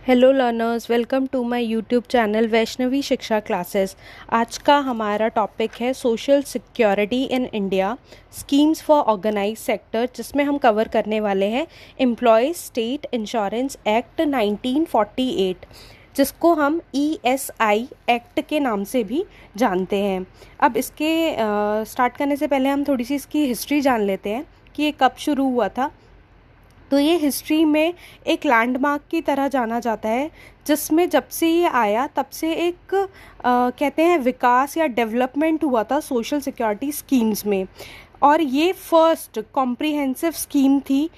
Hello learners, welcome to my YouTube channel Vaishnavi Shiksha classes. आज का हमारा टॉपिक है social security in India, schemes for organise sector, जिसमें हम कवर करने वाले हैं एम्प्लॉयज़ स्टेट इंश्योरेंस एक्ट 1948, जिसको हम ESI एक्ट के नाम से भी जानते हैं। अब इसके स्टार्ट करने से पहले हम थोड़ी सी इसकी हिस्ट्री जान लेते हैं कि ये कब शुरू हुआ था। तो ये हिस्ट्री में एक लैंडमार्क की तरह जाना जाता है, जिसमें जब से ये आया तब से एक कहते हैं विकास या डेवलपमेंट हुआ था सोशल सिक्योरिटी स्कीम्स में। और ये फर्स्ट कॉम्प्रिहेंसिव स्कीम थी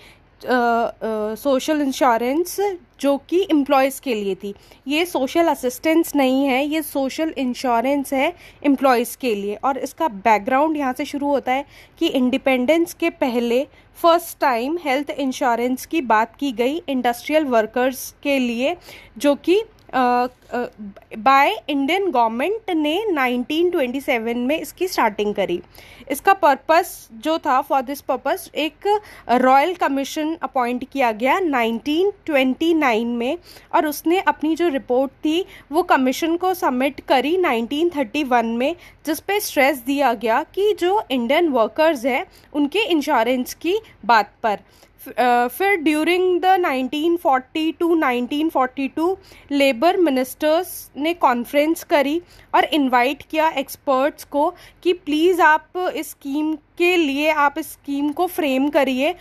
सोशल इंश्योरेंस, जो कि एम्प्लॉयज़ के लिए थी। ये सोशल असिस्टेंस नहीं है, ये सोशल इंश्योरेंस है एम्प्लॉयज़ के लिए। और इसका बैकग्राउंड यहाँ से शुरू होता है कि इंडिपेंडेंस के पहले फर्स्ट टाइम हेल्थ इंश्योरेंस की बात की गई इंडस्ट्रियल वर्कर्स के लिए, जो कि बाय इंडियन गवर्नमेंट ने 1927 में इसकी स्टार्टिंग करी। इसका पर्पस जो था, फॉर दिस पर्पस एक रॉयल कमीशन अपॉइंट किया गया 1929 में, और उसने अपनी जो रिपोर्ट थी वो कमीशन को सबमिट करी 1931 में, जिस पे स्ट्रेस दिया गया कि जो इंडियन वर्कर्स हैं उनके इंश्योरेंस की बात पर। फिर during the 1940 to 1942 labour ministers ने कॉन्फ्रेंस करी और इनवाइट किया एक्सपर्ट्स को कि प्लीज़ आप इस स्कीम के लिए आप इस स्कीम को फ्रेम करिए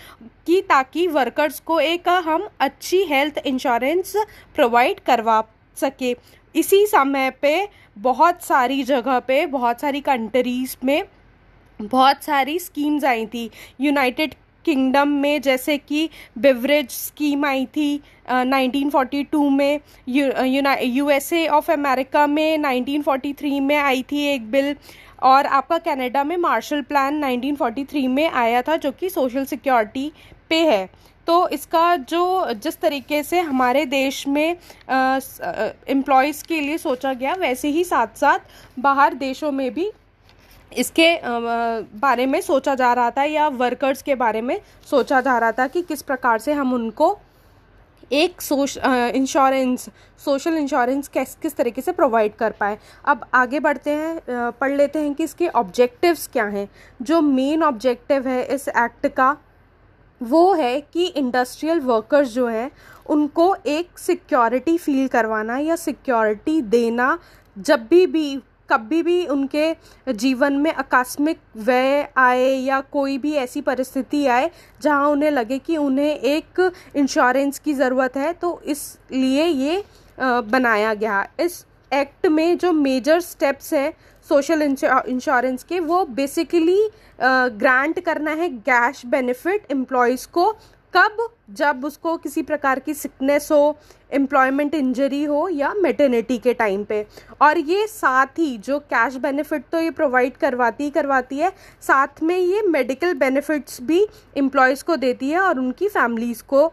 कि ताकि वर्कर्स को एक हम अच्छी हेल्थ इंश्योरेंस प्रोवाइड करवा सके। इसी समय पे बहुत सारी जगह पे, बहुत सारी कंट्रीज़ में बहुत सारी स्कीम्स आई थी। यूनाइटेड किंगडम में जैसे कि बेवरेज स्कीम आई थी 1942 में, USA ऑफ अमेरिका में 1943 में आई थी एक बिल, और आपका कनाडा में मार्शल प्लान 1943 में आया था, जो कि सोशल सिक्योरिटी पे है। तो इसका जो जिस तरीके से हमारे देश में एम्प्लॉयज़ के लिए सोचा गया, वैसे ही साथ साथ बाहर देशों में भी इसके बारे में सोचा जा रहा था, या वर्कर्स के बारे में सोचा जा रहा था कि किस प्रकार से हम उनको एक सोशल इंश्योरेंस किस तरीके से प्रोवाइड कर पाए। अब आगे बढ़ते हैं, पढ़ लेते हैं कि इसके ऑब्जेक्टिव्स क्या हैं। जो मेन ऑब्जेक्टिव है इस एक्ट का वो है कि इंडस्ट्रियल वर्कर्स जो हैं उनको एक सिक्योरिटी फील करवाना या सिक्योरिटी देना, जब भी कभी भी उनके जीवन में आकस्मिक व्यय आए या कोई भी ऐसी परिस्थिति आए जहां उन्हें लगे कि उन्हें एक इंश्योरेंस की ज़रूरत है, तो इसलिए ये बनाया गया। इस एक्ट में जो मेजर स्टेप्स हैं सोशल इंश्योरेंस के, वो बेसिकली ग्रांट करना है कैश बेनिफिट एम्प्लॉयज़ को, कब, जब उसको किसी प्रकार की सिकनेस हो, एम्प्लॉयमेंट इंजरी हो या मैटरनिटी के टाइम पे। और ये साथ ही जो कैश बेनिफिट तो ये प्रोवाइड करवाती है, साथ में ये मेडिकल बेनिफिट्स भी एम्प्लॉयज़ को देती है और उनकी फैमिलीज़ को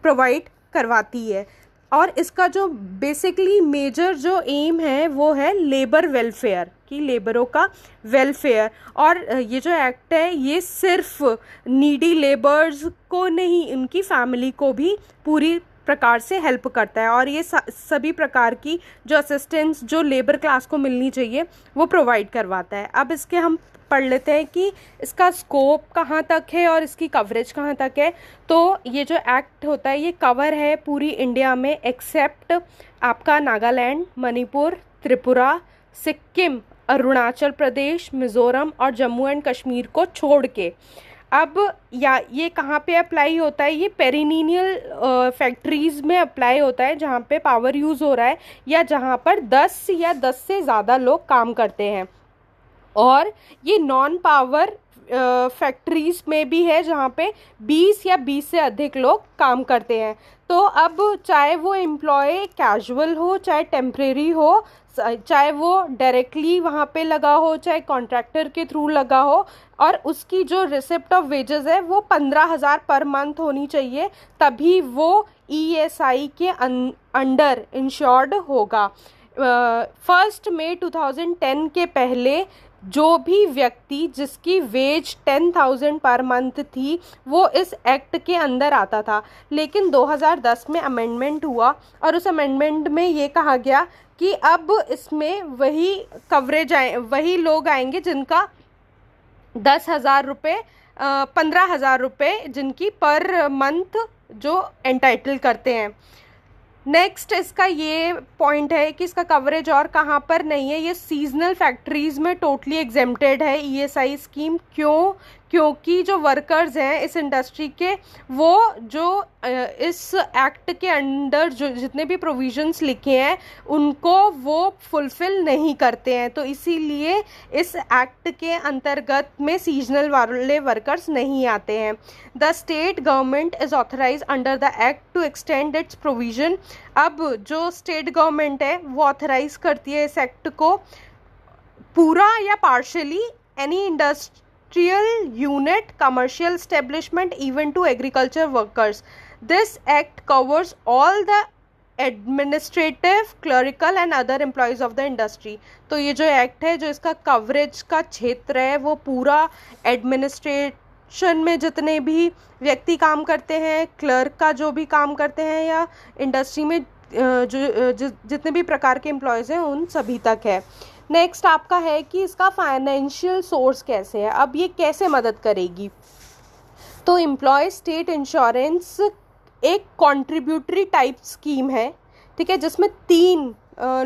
प्रोवाइड करवाती है। और इसका जो बेसिकली मेजर जो एम है वो है लेबर वेलफेयर, कि लेबरों का वेलफेयर। और ये जो एक्ट है ये सिर्फ नीडी लेबर्स को नहीं, उनकी फैमिली को भी पूरी प्रकार से हेल्प करता है, और ये सभी प्रकार की जो असिस्टेंस जो लेबर क्लास को मिलनी चाहिए वो प्रोवाइड करवाता है। अब इसके हम पढ़ लेते हैं कि इसका स्कोप कहाँ तक है और इसकी कवरेज कहाँ तक है। तो ये जो एक्ट होता है ये कवर है पूरी इंडिया में, एक्सेप्ट आपका नागालैंड, मणिपुर, त्रिपुरा, सिक्किम, अरुणाचल प्रदेश, मिज़ोरम और जम्मू एंड कश्मीर को छोड़ के। अब या ये कहाँ पे अप्लाई होता है, ये पेरिनीनियल फैक्ट्रीज़ में अप्लाई होता है, जहाँ पे पावर यूज़ हो रहा है या जहाँ पर 10 या 10 से ज़्यादा लोग काम करते हैं। और ये नॉन पावर फैक्ट्रीज़ में भी है जहाँ पे 20 या 20 से अधिक लोग काम करते हैं। तो अब चाहे वो एम्प्लॉय कैजुअल हो, चाहे टेम्परेरी हो, चाहे वो डायरेक्टली वहाँ पे लगा हो, चाहे कॉन्ट्रैक्टर के थ्रू लगा हो, और उसकी जो रिसिप्ट ऑफ वेजेस है वो 15,000 पर मंथ होनी चाहिए, तभी वो ESI के अंडर इंश्योर्ड होगा। 1 मई 2010 के पहले जो भी व्यक्ति जिसकी वेज 10,000 पर मंथ थी वो इस एक्ट के अंदर आता था। लेकिन 2010 में अमेंडमेंट हुआ और उस अमेंडमेंट में ये कहा गया कि अब इसमें वही कवरेज वही लोग आएंगे जिनका 10,000 रुपये 15,000 रुपये जिनकी पर मंथ जो एंटाइटल करते हैं। नेक्स्ट इसका ये पॉइंट है कि इसका कवरेज और कहाँ पर नहीं है, ये सीजनल फैक्ट्रीज़ में टोटली एग्जेम्प्टेड है ईएसआई स्कीम। क्योंकि जो वर्कर्स हैं इस इंडस्ट्री के वो जो इस एक्ट के अंडर जो जितने भी प्रोविजंस लिखे हैं उनको वो फुलफ़िल नहीं करते हैं, तो इसीलिए इस एक्ट के अंतर्गत में सीजनल वाले वर्कर्स नहीं आते हैं। The state government is authorise under the act to extend its provision. अब जो स्टेट गवर्नमेंट है वो ऑथराइज करती है इस एक्ट को पूरा या partly any industrial unit, commercial establishment, even to agriculture workers. This act covers all the administrative, clerical and other employees of the industry. तो ये जो एक्ट है, जो इसका कवरेज का क्षेत्र है वो पूरा एडमिनिस्ट्रेशन में जितने भी व्यक्ति काम करते हैं, क्लर्क का जो भी काम करते हैं या इंडस्ट्री में जितने भी प्रकार के एम्प्लॉयज़ हैं उन सभी तक है। नेक्स्ट आपका है कि इसका फाइनेंशियल सोर्स कैसे है, अब ये कैसे मदद करेगी। तो एम्प्लॉय स्टेट इंश्योरेंस एक कॉन्ट्रीब्यूटरी टाइप स्कीम है, ठीक है, जिसमें 3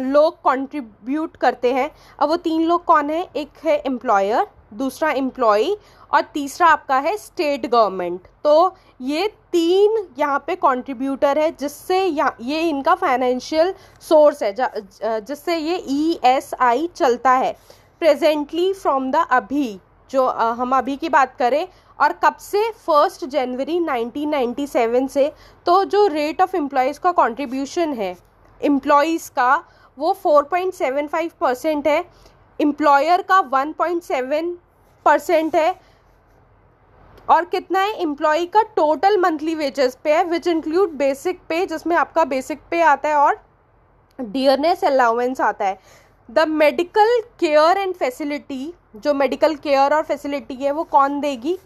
लोग कंट्रीब्यूट करते हैं। अब वो 3 लोग कौन है, एक है एम्प्लॉयर, दूसरा एम्प्लॉई और तीसरा आपका है स्टेट गवर्नमेंट। तो ये 3 यहाँ पे कंट्रीब्यूटर है जिससे ये इनका फाइनेंशियल सोर्स है जिससे ये ईएसआई चलता है। प्रेजेंटली फ्रॉम द अभी जो हम अभी की बात करें और कब से, 1 जनवरी 1997 से, तो जो रेट ऑफ एम्प्लॉयज़ का कंट्रीब्यूशन है एम्प्लॉयज़ का वो 4.75% है, एम्प्लॉयर का 1.7% है और कितना है एम्प्लॉई का टोटल मंथली वेजेस पे है, विच इंक्लूड बेसिक पे जिसमें आपका बेसिक पे आता है और डियरनेस अलाउंस आता है। The medical care and facility, जो मेडिकल केयर और फैसिलिटी है वो कौन देगी,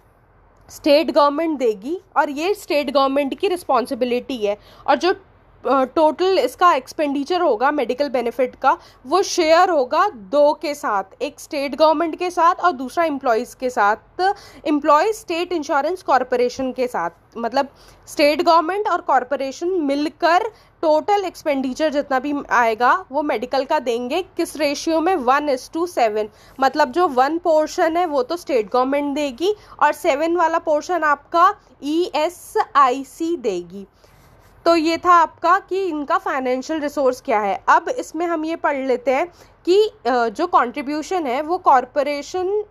स्टेट गवर्नमेंट देगी और ये स्टेट गवर्नमेंट की रिस्पॉन्सिबिलिटी है। और जो टोटल इसका एक्सपेंडिचर होगा मेडिकल बेनिफिट का वो शेयर होगा 2 के साथ, एक स्टेट गवर्नमेंट के साथ और दूसरा एम्प्लॉयज़ के साथ, एम्प्लॉयज़ स्टेट इंश्योरेंस कॉरपोरेशन के साथ। मतलब स्टेट गवर्नमेंट और कॉरपोरेशन मिलकर टोटल एक्सपेंडिचर जितना भी आएगा वो मेडिकल का देंगे, किस रेशियो में, 1:7। मतलब जो 1 पोर्शन है वो तो स्टेट गवर्नमेंट देगी और 7 वाला पोर्शन आपका ईएसआईसी देगी। तो ये था आपका कि इनका फाइनेंशियल रिसोर्स क्या है। अब इसमें हम ये पढ़ लेते हैं कि जो कंट्रीब्यूशन है वो कॉरपोरेशन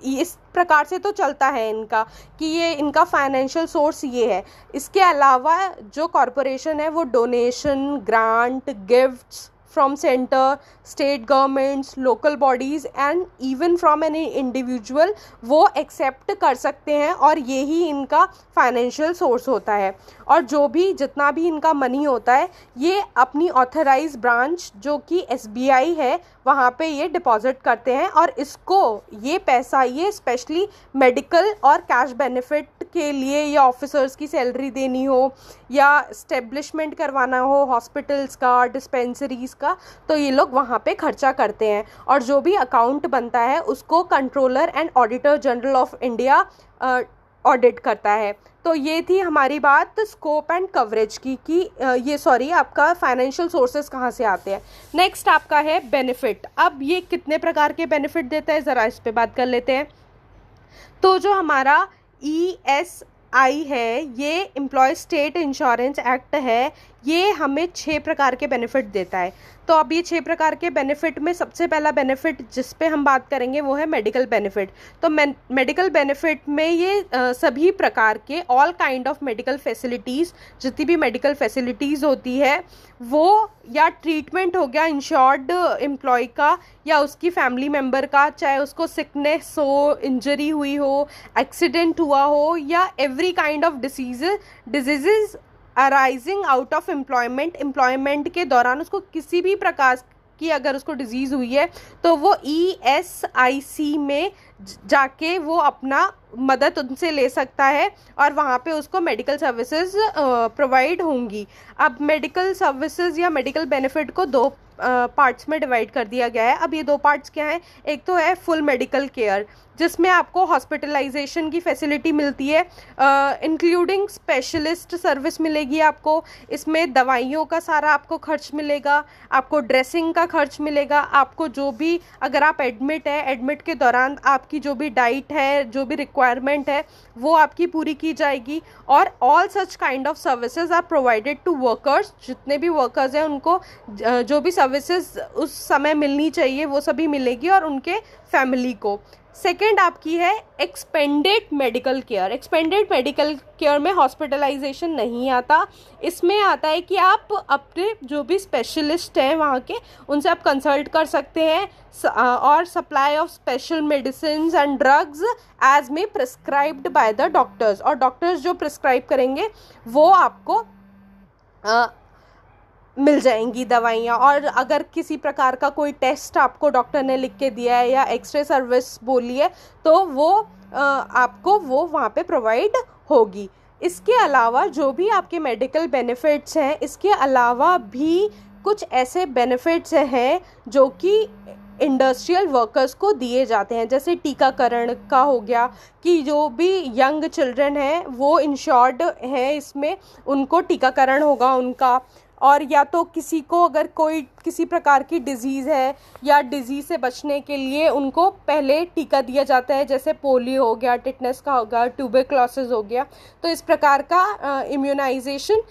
इस प्रकार से तो चलता है इनका कि ये इनका फाइनेंशियल सोर्स ये है। इसके अलावा जो कॉरपोरेशन है वो donation, grant, gifts from centre, state governments, local bodies and even from any individual वो एक्सेप्ट कर सकते हैं और यही इनका फाइनेंशियल सोर्स होता है। और जो भी जितना भी इनका मनी होता है ये अपनी ऑथराइज ब्रांच जो कि एसबीआई है वहाँ पे ये डिपॉजिट करते हैं और इसको ये पैसा ये स्पेशली मेडिकल और कैश बेनिफिट के लिए या ऑफिसर्स की सैलरी देनी हो या एस्टेब्लिशमेंट करवाना हो हॉस्पिटल्स का, डिस्पेंसरीज़ का, तो ये लोग वहाँ पे खर्चा करते हैं। और जो भी अकाउंट बनता है उसको controller and auditor general of India audit करता है। तो ये थी हमारी बात स्कोप एंड कवरेज की कि आपका फाइनेंशियल सोर्सेज कहाँ से आते हैं। नेक्स्ट आपका है बेनिफिट। अब ये कितने प्रकार के बेनिफिट देता है ज़रा इस पे बात कर लेते हैं। तो जो हमारा ईएसआई है ये एम्प्लॉय स्टेट इंश्योरेंस एक्ट है, ये हमें 6 प्रकार के बेनिफिट देता है। तो अब ये 6 प्रकार के बेनिफिट में सबसे पहला बेनिफिट जिस पे हम बात करेंगे वो है मेडिकल बेनिफिट। तो मेडिकल बेनिफिट में ये सभी प्रकार के all kind of medical facilities, जितनी भी मेडिकल फैसिलिटीज़ होती है वो या ट्रीटमेंट हो गया इंश्योर्ड एम्प्लॉय का या उसकी फैमिली मेम्बर का, चाहे उसको सिकनेस हो, इंजरी हुई हो, एक्सीडेंट हुआ हो या every kind of disease arising out of employment के दौरान उसको किसी भी प्रकार की अगर उसको डिजीज़ हुई है तो वो ESIC में जाके वो अपना मदद उनसे ले सकता है और वहाँ पे उसको मेडिकल सर्विसेज प्रोवाइड होंगी। अब मेडिकल सर्विसेज या मेडिकल बेनिफिट को दो पार्ट्स में डिवाइड कर दिया गया है। अब ये दो पार्ट्स क्या हैं? एक तो है फुल मेडिकल केयर, जिसमें आपको हॉस्पिटलाइजेशन की फैसिलिटी मिलती है, इंक्लूडिंग स्पेशलिस्ट सर्विस मिलेगी आपको। इसमें दवाइयों का सारा आपको खर्च मिलेगा, आपको ड्रेसिंग का खर्च मिलेगा, आपको जो भी अगर आप एडमिट है, एडमिट के दौरान आपकी जो भी डाइट है, जो भी रिक्वायरमेंट है वो आपकी पूरी की जाएगी। और all such kind of services are provided to workers, जितने भी वर्कर्स हैं उनको जो भी सर्विसेज उस समय मिलनी चाहिए वो सभी मिलेगी और उनके फैमिली को। सेकेंड आपकी है expanded medical care. Expanded medical care में हॉस्पिटलाइजेशन नहीं आता, इसमें आता है कि आप अपने जो भी स्पेशलिस्ट हैं वहाँ के उनसे आप कंसल्ट कर सकते हैं और supply of special medicine and drugs as में प्रिस्क्राइब्ड बाय द डॉक्टर्स, और डॉक्टर्स जो प्रिस्क्राइब करेंगे वो आपको मिल जाएंगी दवाइयाँ। और अगर किसी प्रकार का कोई टेस्ट आपको डॉक्टर ने लिख के दिया है या एक्सरे सर्विस बोली है तो वो आपको वो वहाँ पे प्रोवाइड होगी। इसके अलावा जो भी आपके मेडिकल बेनिफिट्स हैं, इसके अलावा भी कुछ ऐसे बेनिफिट्स हैं जो कि इंडस्ट्रियल वर्कर्स को दिए जाते हैं, जैसे टीकाकरण का हो गया कि जो भी यंग चिल्ड्रन हैं वो इंश्योर्ड हैं, इसमें उनको टीकाकरण होगा उनका। और या तो किसी को अगर कोई किसी प्रकार की डिज़ीज़ है या डिज़ीज़ से बचने के लिए उनको पहले टीका दिया जाता है, जैसे पोलियो हो गया, टिटनेस का हो गया, ट्यूबरक्लोसिस हो गया, तो इस प्रकार का इम्यूनाइजेशन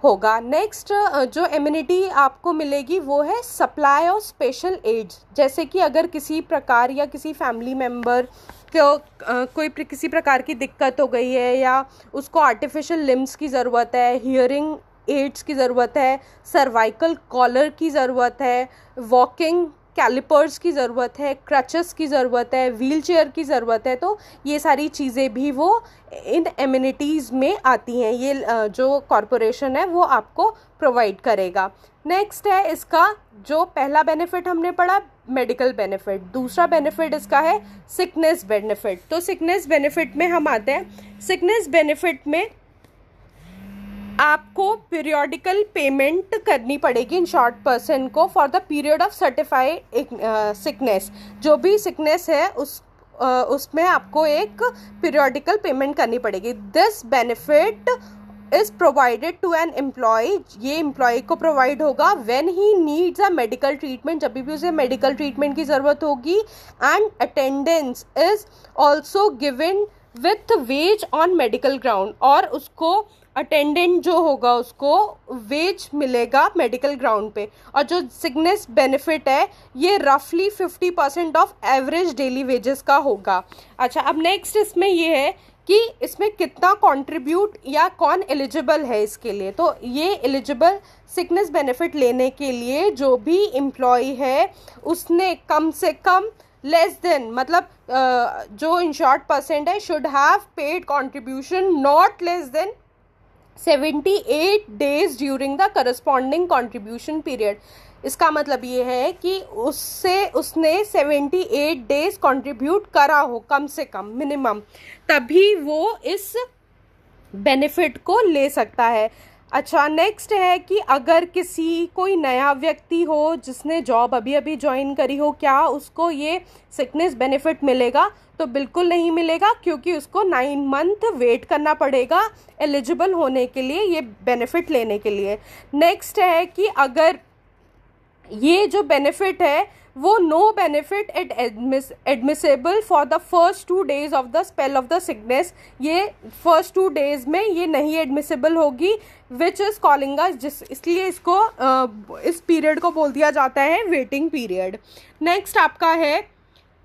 होगा। नेक्स्ट जो इम्यूनिटी आपको मिलेगी वो है सप्लाई ऑफ स्पेशल एड्स, जैसे कि अगर किसी प्रकार या किसी फैमिली मेम्बर को कोई किसी प्रकार की दिक्कत हो गई है या उसको आर्टिफिशियल लिम्स की ज़रूरत है, हियरिंग एड्स की ज़रूरत है, सर्वाइकल कॉलर की ज़रूरत है, वॉकिंग कैलिपर्स की ज़रूरत है, क्रचेस की ज़रूरत है, व्हील चेयर की ज़रूरत है, तो ये सारी चीज़ें भी वो इन एमिनिटीज़ में आती हैं। ये जो कॉरपोरेशन है वो आपको प्रोवाइड करेगा। नेक्स्ट है इसका जो पहला बेनिफिट हमने पढ़ा मेडिकल बेनिफिट, दूसरा बेनिफिट इसका है सिकनेस बेनिफिट। तो सिकनेस बेनिफिट में हम आते हैं। सिकनेस बेनिफिट में आपको पीरियोडिकल पेमेंट करनी पड़ेगी इन शॉर्ट पर्सन को for the period of certified sickness. जो भी सिकनेस है उसमें आपको एक पीरियोडिकल पेमेंट करनी पड़ेगी। This benefit is provided to an employee, ये एम्प्लॉय को प्रोवाइड होगा when he needs a medical treatment, जब भी उसे मेडिकल ट्रीटमेंट की ज़रूरत होगी। And attendance is also given with wage on medical ground, और उसको अटेंडेंट जो होगा उसको वेज मिलेगा मेडिकल ग्राउंड पे। और जो सिकनेस बेनिफिट है ये रफली 50% ऑफ एवरेज डेली वेजेस का होगा। अच्छा, अब नेक्स्ट इसमें ये है कि इसमें कितना कंट्रीब्यूट या कौन एलिजिबल है इसके लिए। तो ये एलिजिबल सिकनेस बेनिफिट लेने के लिए जो भी एम्प्लॉय है उसने कम से कम लेस देन मतलब जो इंश्योर्ड पर्सन है should have paid contribution not less than 78 days during the corresponding contribution period. इसका मतलब ये है कि उसने 78 days कंट्रीब्यूट करा हो कम से कम मिनिमम, तभी वो इस बेनिफिट को ले सकता है। अच्छा, नेक्स्ट है कि अगर कोई नया व्यक्ति हो जिसने जॉब अभी अभी ज्वाइन करी हो, क्या उसको ये सिकनेस बेनिफिट मिलेगा? तो बिल्कुल नहीं मिलेगा, क्योंकि उसको 9 month वेट करना पड़ेगा एलिजिबल होने के लिए, ये बेनिफिट लेने के लिए। नेक्स्ट है कि अगर ये जो बेनिफिट है वो no benefit at admissible for the first 2 days of the spell of the sickness, ये फर्स्ट 2 days में ये नहीं एडमिसेबल होगी, विच इज़ कॉलिंग इसलिए इसको इस पीरियड को बोल दिया जाता है वेटिंग पीरियड। नेक्स्ट आपका है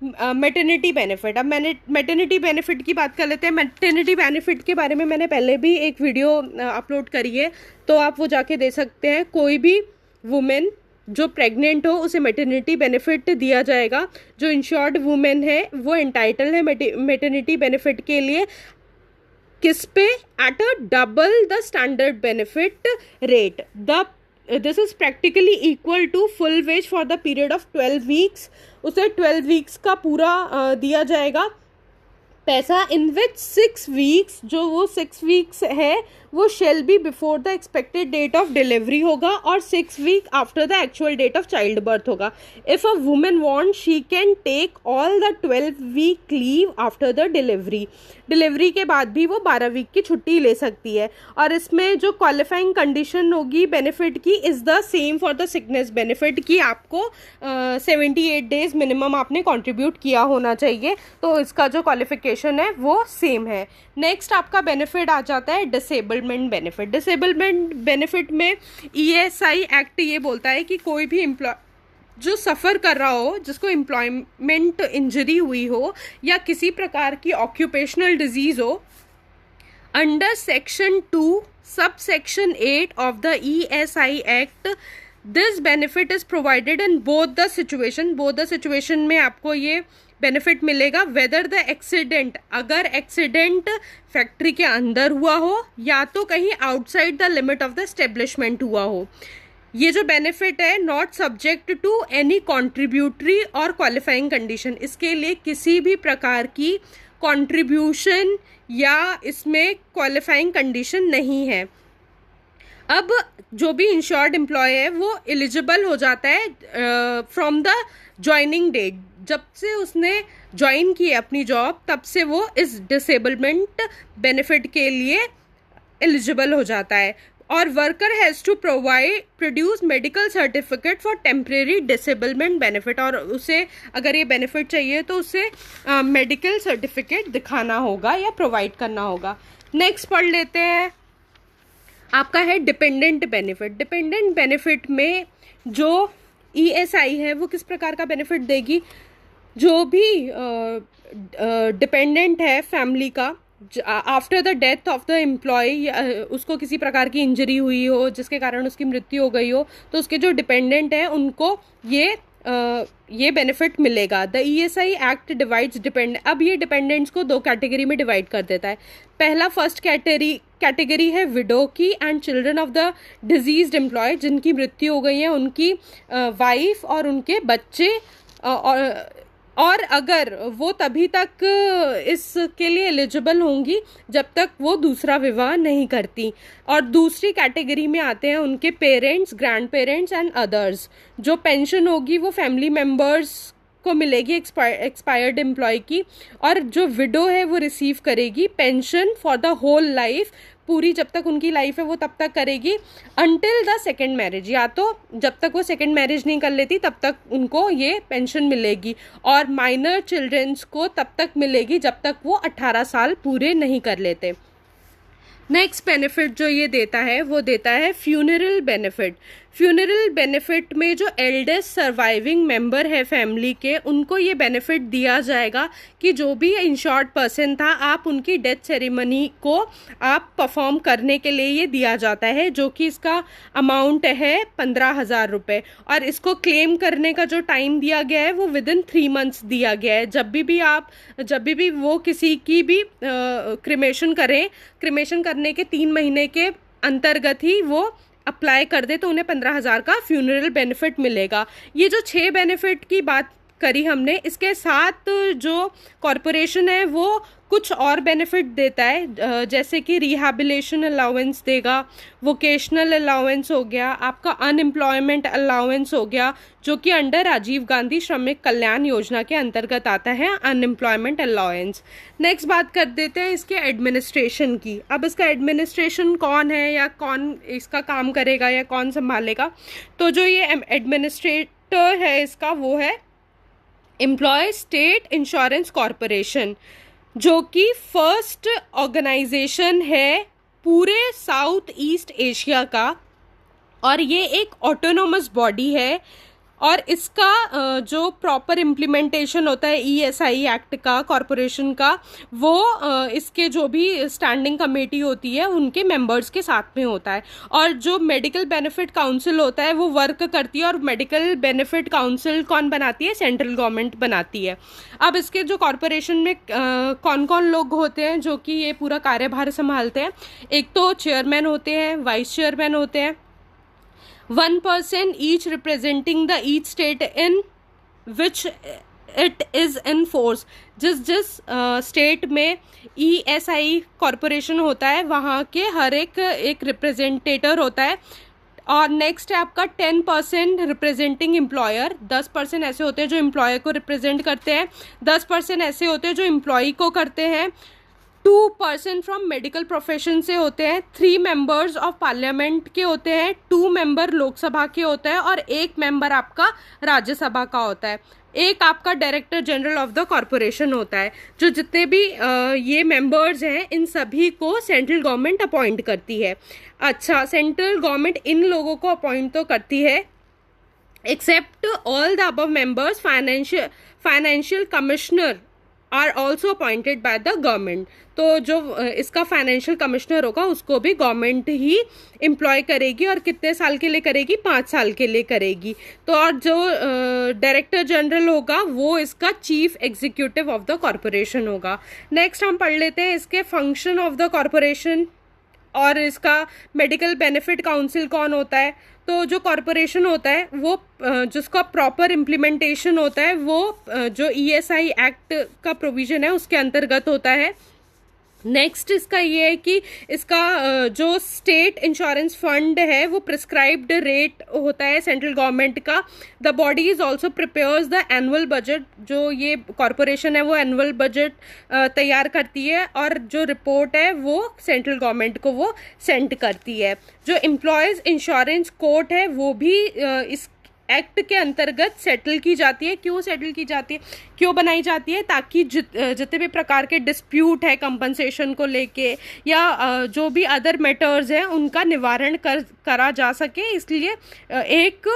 मैटरनिटी बेनिफिट। अब मैंने मैटरनिटी बेनिफिट की बात कर लेते हैं। मैटरनिटी बेनिफिट के बारे में मैंने पहले भी एक वीडियो अपलोड करी है, तो आप वो जाके दे सकते हैं। कोई भी वुमेन जो प्रेग्नेंट हो उसे मैटरनिटी बेनिफिट दिया जाएगा। जो इंश्योर्ड वुमेन है वो एंटाइटल है मैटरनिटी बेनिफिट के लिए। किस पे? At a double the standard benefit rate. The this is practically equal to full wage for the period of 12 weeks. उसे 12 वीक्स का पूरा दिया जाएगा पैसा, इन विच 6 वीक्स, जो वो 6 वीक्स है वो shall be before the expected date of delivery होगा और 6 week after the actual date of child birth होगा। If a women want she can take all the 12 week leave after the delivery. Delivery के बाद भी वो 12 week की छुट्टी ले सकती है। और इसमें जो क्वालिफाइंग कंडीशन होगी बेनिफिट की is the same for the sickness benefit की आपको 78 डेज मिनिमम आपने कंट्रीब्यूट किया होना चाहिए। तो इसका जो क्वालिफिकेशन है वो सेम है। नेक्स्ट आपका बेनिफिट आ जाता है डिसेबलमेंट बेनिफिट। डिसेबलमेंट बेनिफिट में ESI एक्ट ये बोलता है कि कोई भी एम्प्लॉय जो सफ़र कर रहा हो, जिसको एम्प्लॉयमेंट इंजरी हुई हो या किसी प्रकार की ऑक्यूपेशनल डिजीज़ हो, under section 2 sub section 8 of the ESI act, this benefit is provided in both the situation. Both the situation में आपको ये बेनिफिट मिलेगा। वेदर द एक्सीडेंट, अगर एक्सीडेंट फैक्ट्री के अंदर हुआ हो या तो कहीं outside the limit of the establishment हुआ हो। ये जो बेनिफिट है not subject to any contributory और क्वालिफाइंग कंडीशन, इसके लिए किसी भी प्रकार की कॉन्ट्रीब्यूशन या इसमें क्वालिफाइंग कंडीशन नहीं है। अब जो भी इंश्योर्ड एम्प्लॉय है वो एलिजिबल हो जाता है फ्रॉम द ज्वाइनिंग डेट, जब से उसने ज्वाइन की अपनी जॉब तब से वो इस डिसेबलमेंट बेनिफिट के लिए एलिजिबल हो जाता है। और worker has to produce medical certificate for temporary disablement benefit, और उसे अगर ये बेनिफिट चाहिए तो उसे मेडिकल सर्टिफिकेट दिखाना होगा या प्रोवाइड करना होगा। नेक्स्ट पढ़ लेते हैं, आपका है डिपेंडेंट बेनिफिट। डिपेंडेंट बेनिफिट में जो ESI है वो किस प्रकार का बेनिफिट देगी, जो भी डिपेंडेंट है फैमिली का, after the death of the employee, उसको किसी प्रकार की इंजरी हुई हो जिसके कारण उसकी मृत्यु हो गई हो, तो उसके जो डिपेंडेंट हैं उनको ये बेनिफिट मिलेगा। द ESI एक्ट डिवाइड्स अब ये डिपेंडेंट्स को 2 कैटेगरी में डिवाइड कर देता है। पहला फर्स्ट कैटेगरी है विडो की and children of the diseased employee, जिनकी मृत्यु हो गई है, उनकी वाइफ और उनके बच्चे, और अगर वो तभी तक इसके लिए एलिजिबल होंगी जब तक वो दूसरा विवाह नहीं करती। और दूसरी कैटेगरी में आते हैं उनके parents, grand parents and others. जो पेंशन होगी वो फैमिली मेम्बर्स को मिलेगी एक्सपायर्ड एम्प्लॉय की, और जो विडो है वो रिसीव करेगी pension for the whole life, पूरी जब तक उनकी लाइफ है वो तब तक करेगी, अंटिल द सेकेंड मैरिज, या तो जब तक वो सेकेंड मैरिज नहीं कर लेती तब तक उनको ये पेंशन मिलेगी, और माइनर चिल्ड्रंस को तब तक मिलेगी जब तक वो 18 साल पूरे नहीं कर लेते। नेक्स्ट बेनिफिट जो ये देता है वो देता है फ्यूनरल बेनिफिट। फ्यूनरल बेनिफिट में जो एल्डेस्ट सर्वाइविंग मेंबर है फैमिली के, उनको ये बेनिफिट दिया जाएगा कि जो भी इंश्योर्ड पर्सन था, आप उनकी डेथ सेरेमनी को आप परफॉर्म करने के लिए ये दिया जाता है, जो कि इसका अमाउंट है 15,000 रुपये। और इसको क्लेम करने का जो टाइम दिया गया है वो विदिन 3 मंथ्स दिया गया है। जब भी वो किसी की भी क्रिमेशन करें, क्रिमेशन करने के 3 महीने के अंतर्गत ही वो अप्लाई कर दे तो उन्हें 15,000 का फ्यूनरल बेनिफिट मिलेगा। ये जो 6 बेनिफिट की बात करी हमने, इसके साथ जो कॉरपोरेशन है वो कुछ और बेनिफिट देता है, जैसे कि रिहैबिलिटेशन अलाउंस देगा, वोकेशनल अलाउंस हो गया, आपका अनएम्प्लॉयमेंट अलाउंस हो गया, जो कि अंडर राजीव गांधी श्रमिक कल्याण योजना के अंतर्गत आता है, अनएम्प्लॉयमेंट अलाउंस। नेक्स्ट बात कर देते हैं इसके एडमिनिस्ट्रेशन की। अब इसका एडमिनिस्ट्रेशन कौन है या कौन इसका काम करेगा या कौन संभालेगा, तो जो ये एडमिनिस्ट्रेटर है इसका वो है एम्प्लॉय स्टेट इंश्योरेंस कॉरपोरेशन, जो कि फर्स्ट ऑर्गेनाइजेशन है पूरे साउथ ईस्ट एशिया का, और ये एक ऑटोनोमस बॉडी है। और इसका जो प्रॉपर इम्प्लीमेंटेशन होता है ESI एक्ट का, कॉरपोरेशन का, वो इसके जो भी स्टैंडिंग कमेटी होती है उनके मेंबर्स के साथ में होता है। और जो मेडिकल बेनिफिट काउंसिल होता है वो वर्क करती है, और मेडिकल बेनिफिट काउंसिल कौन बनाती है, सेंट्रल गवर्नमेंट बनाती है। अब इसके जो कॉरपोरेशन में कौन कौन लोग होते हैं जो कि ये पूरा कार्यभार संभालते हैं, एक तो चेयरमैन होते हैं, वाइस चेयरमैन होते हैं, 1% each representing the each state in which it is in force। जिस स्टेट में ESI कॉरपोरेशन होता है वहाँ के हर एक रिप्रेजेंटेटर होता है। और नेक्स्ट है आपका 10% रिप्रेजेंटिंग एम्प्लॉयर। 10% ऐसे होते हैं जो एम्प्लॉयर को रिप्रेजेंट करते हैं, 10% ऐसे होते हैं जो एम्प्लॉय को करते हैं, 2% फ्रॉम मेडिकल प्रोफेशन से होते हैं, 3 मेंबर्स ऑफ पार्लियामेंट के होते हैं, 2 मेंबर लोकसभा के होता है और 1 मेंबर आपका राज्यसभा का होता है। एक आपका director general of the corporation होता है। जो जितने भी ये मेंबर्स हैं इन सभी को सेंट्रल गवर्नमेंट अपॉइंट करती है। अच्छा, सेंट्रल गवर्नमेंट इन लोगों को अपॉइंट तो करती है except all the above members. Financial commissioner are also appointed by the government. तो जो इसका फाइनेंशियल कमिश्नर होगा उसको भी गवर्नमेंट ही एम्प्लॉय करेगी और कितने साल के लिए करेगी, 5 साल के लिए करेगी। तो और जो डायरेक्टर जनरल होगा वो इसका chief executive of the corporation होगा। नेक्स्ट हम पढ़ लेते हैं इसके फंक्शन ऑफ द कॉरपोरेशन और इसका मेडिकल बेनिफिट काउंसिल कौन होता है। तो जो कॉरपोरेशन होता है वो जिसका प्रॉपर इम्प्लीमेंटेशन होता है वो जो ESI एक्ट का प्रोविज़न है उसके अंतर्गत होता है। नेक्स्ट इसका ये है कि इसका जो स्टेट इंश्योरेंस फंड है वो प्रिस्क्राइब्ड रेट होता है सेंट्रल गवर्नमेंट का। The body is also prepares the annual budget. जो ये कॉरपोरेशन है वो एनुअल बजट तैयार करती है और जो रिपोर्ट है वो सेंट्रल गवर्नमेंट को वो सेंड करती है। जो एम्प्लॉयज़ इंश्योरेंस कोर्ट है वो भी इस एक्ट के अंतर्गत सेटल की जाती है। क्यों सेटल की जाती है, क्यों बनाई जाती है, ताकि जितने भी प्रकार के डिस्प्यूट है कंपनसेशन को लेके या जो भी अदर मैटर्स हैं उनका निवारण करा जा सके, इसलिए एक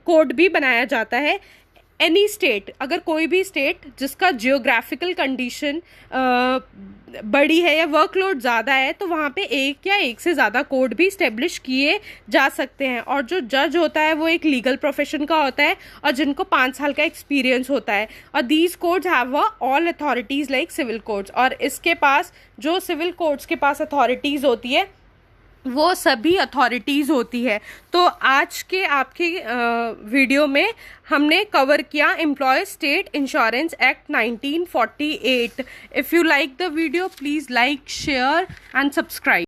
कोड भी बनाया जाता है। एनी स्टेट, अगर कोई भी स्टेट जिसका जियोग्राफिकल कंडीशन बड़ी है या वर्कलोड ज़्यादा है तो वहाँ पे एक या एक से ज़्यादा कोड भी इस्टेब्लिश किए जा सकते हैं। और जो जज होता है वो एक लीगल प्रोफेशन का होता है और जिनको 5 साल का एक्सपीरियंस होता है। और these codes have all authorities like civil codes. और इसके पास जो सिविल कोड्स के पास अथॉरिटीज़ होती है वो सभी अथॉरिटीज़ होती है। तो आज के आपके वीडियो में हमने कवर किया employee state insurance act 1948। If you like the video please like, share and subscribe.